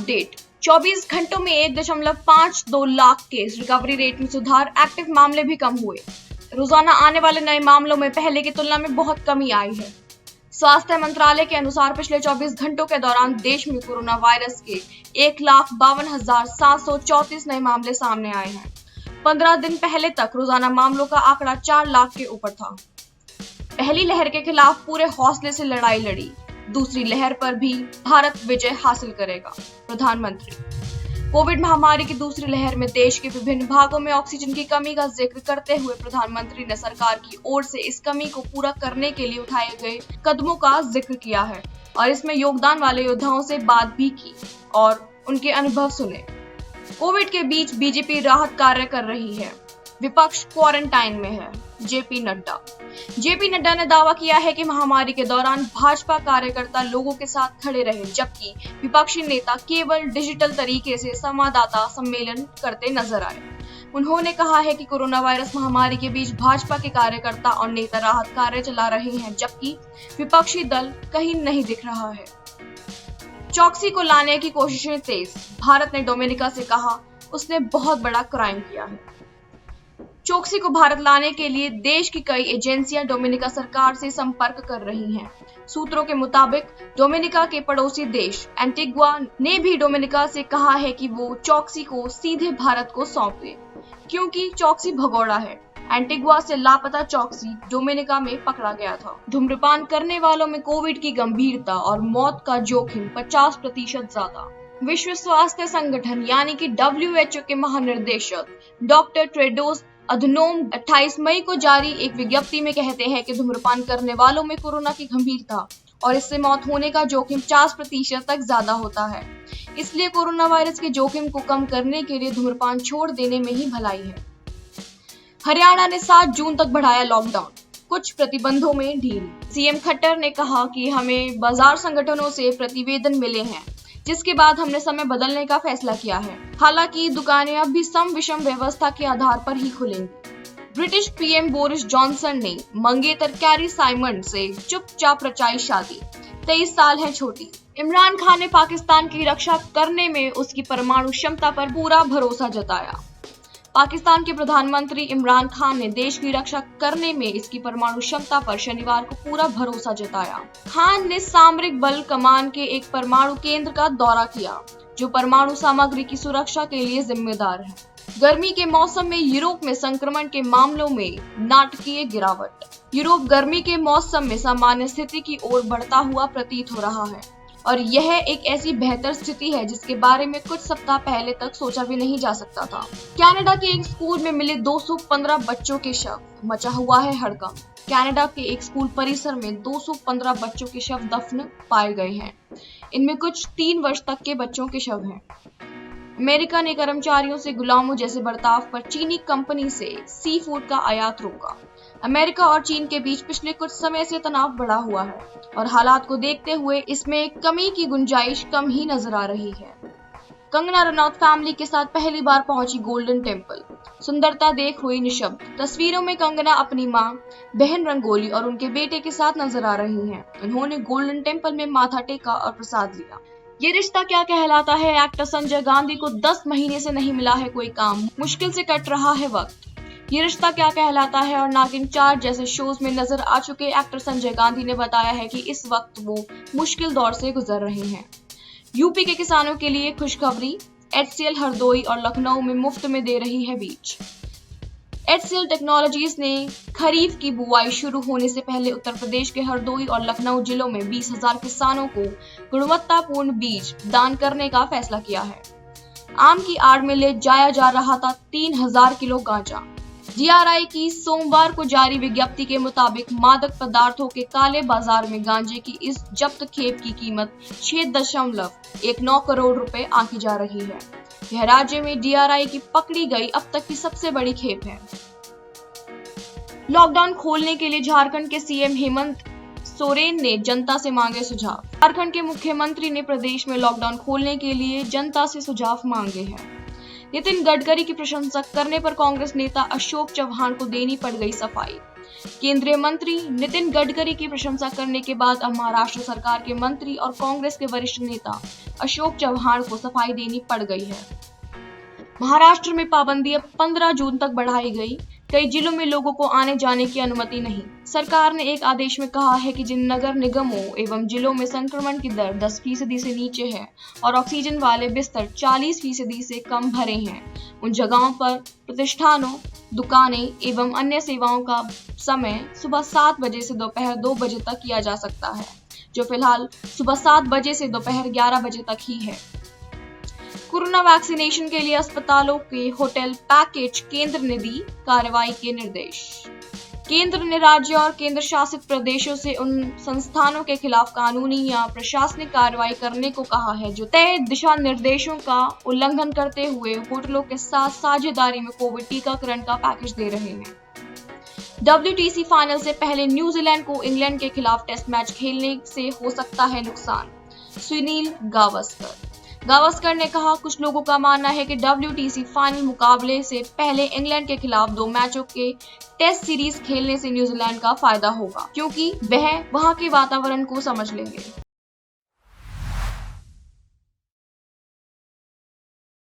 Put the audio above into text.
Update. 24 घंटों में 1.52 lakh case, recovery rate में सुधार, एक्टिव मामले भी कम हुए। रोजाना आने वाले नए मामलों में पहले की तुलना में बहुत कमी आई है। स्वास्थ्य मंत्रालय के अनुसार पिछले 24 घंटों के दौरान देश में कोरोना वायरस के 1,52,734 नए मामले सामने आए हैं। 15 दिन पहले तक रोजाना मामलों का आंकड़ा 4 लाख के ऊपर था। पहली लहर के खिलाफ पूरे हौसले से लड़ाई लड़ी, दूसरी लहर पर भी भारत विजय हासिल करेगा। प्रधानमंत्री। कोविड महामारी की दूसरी लहर में देश के विभिन्न भागों में ऑक्सीजन की कमी का जिक्र करते हुए प्रधानमंत्री ने सरकार की ओर से इस कमी को पूरा करने के लिए उठाए गए कदमों का जिक्र किया है और इसमें योगदान वाले योद्धाओं से बात भी की और उनके अनुभव सुने। कोविड के बीच बीजेपी राहत कार्य कर रही है, विपक्ष क्वारंटाइन में है। जेपी नड्डा ने दावा किया है कि महामारी के दौरान भाजपा कार्यकर्ता लोगों के साथ खड़े रहे, जबकि विपक्षी नेता केवल डिजिटल तरीके से संवाददाता सम्मेलन करते नजर आए। उन्होंने कहा है कि कोरोना वायरस महामारी के बीच भाजपा के कार्यकर्ता और नेता राहत कार्य चला रहे हैं, जबकि विपक्षी दल कहीं नहीं दिख रहा है। चौकसी को लाने की कोशिशें तेज, भारत ने डोमिनिका से कहा उसने बहुत बड़ा क्राइम किया है। चौकसी को भारत लाने के लिए देश की कई एजेंसियां डोमिनिका सरकार से संपर्क कर रही हैं। सूत्रों के मुताबिक डोमिनिका के पड़ोसी देश एंटीगुआ ने भी डोमिनिका से कहा है कि वो चौकसी को सीधे भारत को सौंप दे, क्योंकि चौकसी भगोड़ा है। एंटीगुआ से लापता चौकसी डोमिनिका में पकड़ा गया था। धूम्रपान करने वालों में कोविड की गंभीरता और मौत का जोखिम 50% ज्यादा। विश्व स्वास्थ्य संगठन यानी कि WHO के महानिर्देशक डॉक्टर टेड्रोस अधनोम 28 मई को जारी एक विज्ञप्ति में कहते हैं कि धूम्रपान करने वालों में कोरोना की गंभीरता और इससे मौत होने का जोखिम 50% तक ज्यादा होता है। इसलिए कोरोना वायरस के जोखिम को कम करने के लिए धूम्रपान छोड़ देने में ही भलाई है। हरियाणा ने 7 जून तक बढ़ाया लॉकडाउन, कुछ प्रतिबंधों में ढील। सीएम खट्टर ने कहा कि हमें बाजार संगठनों से प्रतिवेदन मिले हैं, जिसके बाद हमने समय बदलने का फैसला किया है। हालांकि दुकानें अब भी सम विषम व्यवस्था के आधार पर ही खुलेंगी। ब्रिटिश पीएम बोरिस जॉनसन ने मंगेतर कैरी साइमंड से चुपचाप रचाई शादी, 23 साल है छोटी। इमरान खान ने पाकिस्तान की रक्षा करने में उसकी परमाणु क्षमता पर पूरा भरोसा जताया। पाकिस्तान के प्रधानमंत्री इमरान खान ने देश की रक्षा करने में इसकी परमाणु क्षमता पर शनिवार को पूरा भरोसा जताया। खान ने सामरिक बल कमान के एक परमाणु केंद्र का दौरा किया, जो परमाणु सामग्री की सुरक्षा के लिए जिम्मेदार है। गर्मी के मौसम में यूरोप में संक्रमण के मामलों में नाटकीय गिरावट। यूरोप गर्मी के मौसम में सामान्य स्थिति की ओर बढ़ता हुआ प्रतीत हो रहा है और यह एक ऐसी बेहतर स्थिति है जिसके बारे में कुछ सप्ताह पहले तक सोचा भी नहीं जा सकता था। कनाडा के एक स्कूल में मिले 215 बच्चों के शव, मचा हुआ है हड़कंप। कनाडा के एक स्कूल परिसर में 215 बच्चों के शव दफन पाए गए हैं। इनमें कुछ 3 वर्ष तक के बच्चों के शव हैं। अमेरिका ने कर्मचारियों से गुलामों जैसे बर्ताव पर चीनी कंपनी से सी फूड का आयात रोका। अमेरिका और चीन के बीच पिछले कुछ समय से तनाव बढ़ा हुआ है और हालात को देखते हुए इसमें कमी की गुंजाइश कम ही नजर आ रही है। कंगना रनौत फैमिली के साथ पहली बार पहुंची गोल्डन टेम्पल, सुंदरता देख हुई निशब्द। तस्वीरों में कंगना अपनी मां, बहन रंगोली और उनके बेटे के साथ नजर आ रही हैं। उन्होंने गोल्डन टेम्पल में माथा टेका और प्रसाद लिया। ये रिश्ता क्या कहलाता है। एक्टर संजय गांधी को 10 महीने से नहीं मिला है कोई काम, मुश्किल से कट रहा है वक्त। ये रिश्ता क्या कहलाता है और नागिन 4 जैसे शोज में नजर आ चुके एक्टर संजय गांधी ने बताया है कि इस वक्त वो मुश्किल दौर से गुजर रहे हैं। यूपी के किसानों के लिए खुशखबरी, HCL हरदोई और लखनऊ में मुफ्त में दे रही है बीज। HCL टेक्नोलॉजीज ने खरीफ की बुआई शुरू होने से पहले उत्तर प्रदेश के हरदोई और लखनऊ जिलों में 20,000 किसानों को गुणवत्तापूर्ण बीज दान करने का फैसला किया है। आम की आड़ में ले जाया जा रहा था 3,000 किलो गांजा। DRI की सोमवार को जारी विज्ञप्ति के मुताबिक मादक पदार्थों के काले बाजार में गांजे की इस जब्त खेप की कीमत 6.19 करोड़ रुपए आंकी जा रही है। यह राज्य में DRI की पकड़ी गई अब तक की सबसे बड़ी खेप है। लॉकडाउन खोलने के लिए झारखंड के सीएम हेमंत सोरेन ने जनता से मांगे सुझाव। झारखंड के मुख्यमंत्री ने प्रदेश में लॉकडाउन खोलने के लिए जनता से सुझाव मांगे हैं। नितिन गडकरी की प्रशंसा करने पर कांग्रेस नेता अशोक चव्हाण को देनी पड़ गई सफाई। केंद्रीय मंत्री नितिन गडकरी की प्रशंसा करने के बाद अब महाराष्ट्र सरकार के मंत्री और कांग्रेस के वरिष्ठ नेता अशोक चव्हाण को सफाई देनी पड़ गई है। महाराष्ट्र में पाबंदी अब 15 जून तक बढ़ाई गई। कई जिलों में लोगों को आने जाने की अनुमति नहीं। सरकार ने एक आदेश में कहा है कि जिन नगर निगमों एवं जिलों में संक्रमण की दर 10% से नीचे है और ऑक्सीजन वाले बिस्तर 40% से कम भरे हैं, उन जगहों पर प्रतिष्ठानों, दुकानें एवं अन्य सेवाओं का समय सुबह 7 बजे से दोपहर 2 बजे तक किया जा सकता है, जो फिलहाल सुबह 7 बजे से दोपहर 11 बजे तक ही है। कोरोना वैक्सीनेशन के लिए अस्पतालों के होटल पैकेज केंद्र ने दी कार्रवाई के निर्देश। केंद्र ने राज्य और केंद्र शासित प्रदेशों से उन संस्थानों के खिलाफ कानूनी या प्रशासनिक कार्रवाई करने को कहा है जो तय दिशा निर्देशों का उल्लंघन करते हुए होटलों के साथ साझेदारी में कोविड टीकाकरण का पैकेज दे रहे हैं। WTC फाइनल से पहले न्यूजीलैंड को इंग्लैंड के खिलाफ टेस्ट मैच खेलने से हो सकता है नुकसान, सुनील गावस्कर ने कहा, कुछ लोगों का मानना है कि WTC फाइनल मुकाबले से पहले इंग्लैंड के खिलाफ 2 मैचों के टेस्ट सीरीज खेलने से न्यूजीलैंड का फायदा होगा, क्योंकि वह वहां के वातावरण को समझ लेंगे।